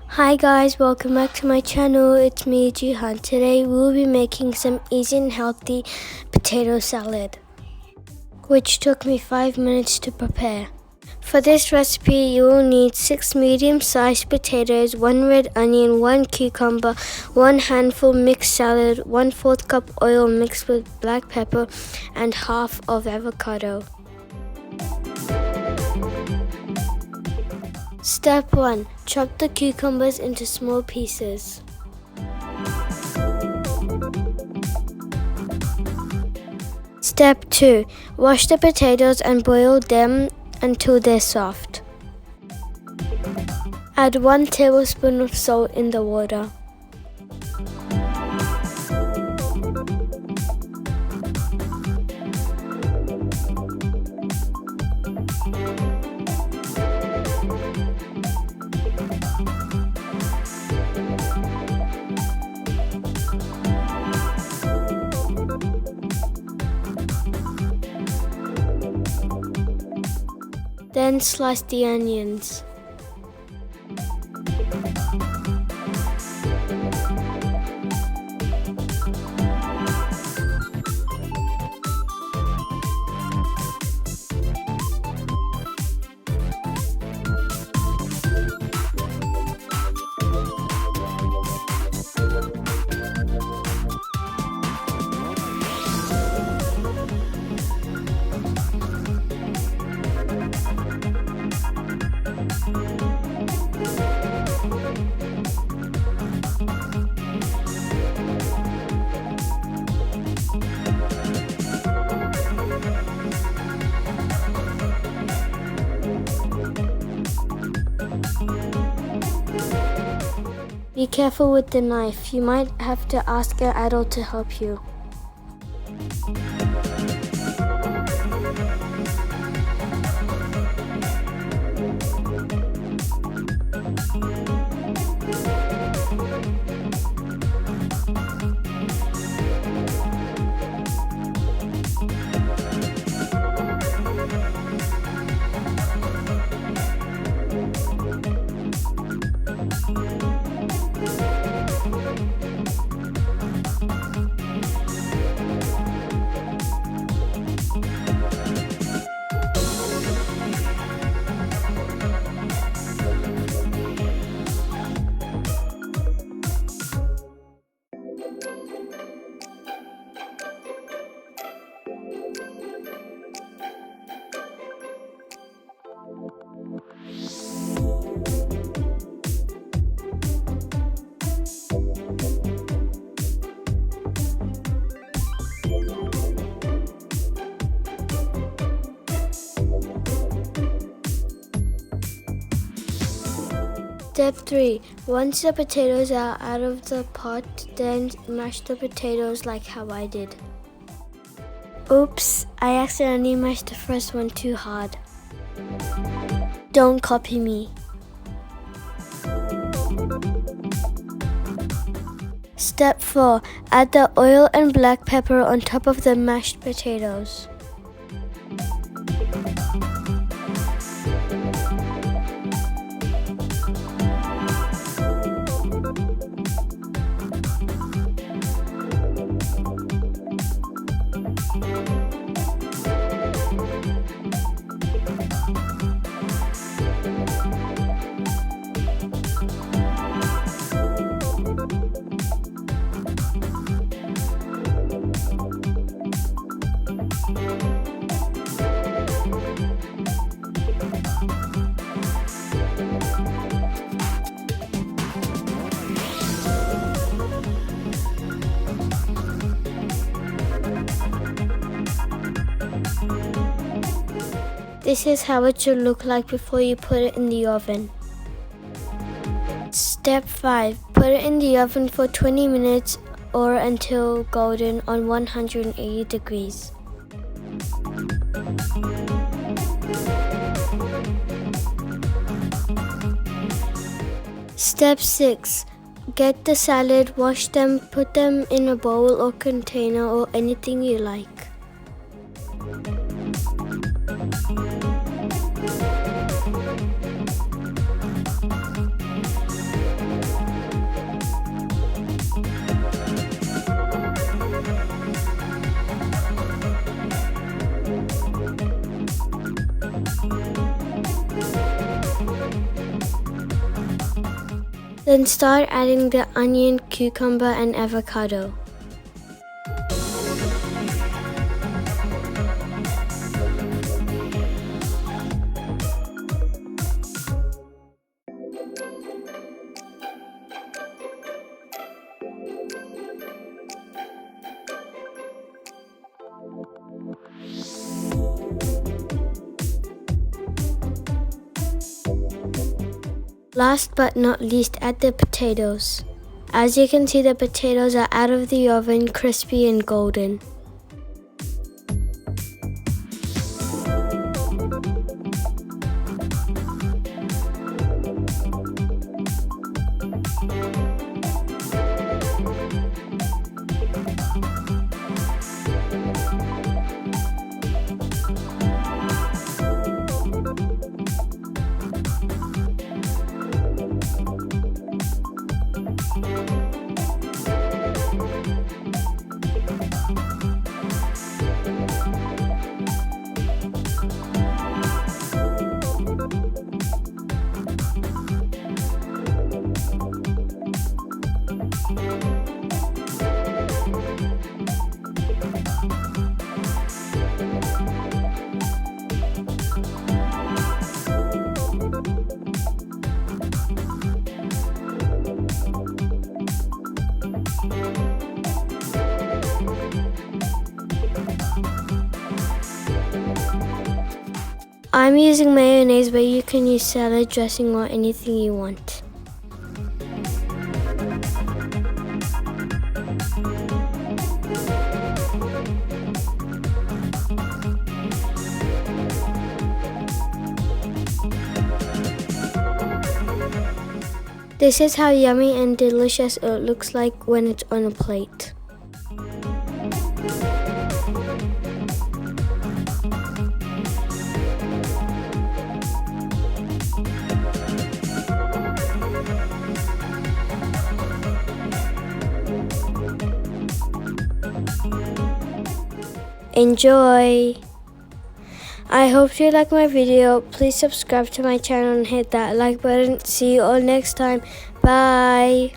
Hi guys, welcome back to my channel. It's me, Jihan. Today we'll be making some easy and healthy potato salad, which took me 5 minutes to prepare. For this recipe, you will need 6 medium-sized potatoes, 1 red onion, 1 cucumber, 1 handful mixed salad, 1/4 cup oil mixed with black pepper, and half of avocado. Step 1. Chop the cucumbers into small pieces. Step 2. Wash the potatoes and boil them until they're soft. Add 1 tablespoon of salt in the water. Then slice the onions. Be careful with the knife. You might have to ask an adult to help you. Step 3. Once the potatoes are out of the pot, then mash the potatoes like how I did. Oops, I accidentally mashed the first one too hard. Don't copy me. Step 4. Add the oil and black pepper on top of the mashed potatoes. This is how it should look like before you put it in the oven. Step 5. Put it in the oven for 20 minutes or until golden on 180 degrees. Step 6. Get the salad, wash them, put them in a bowl or container or anything you like. Then start adding the onion, cucumber, and avocado. Last but not least, add the potatoes. As you can see, the potatoes are out of the oven, crispy and golden. I'm using mayonnaise, but you can use salad dressing or anything you want. This is how yummy and delicious it looks like when it's on a plate. Enjoy! I hope you like my video. Please subscribe to my channel and hit that like button. See you all next time. Bye!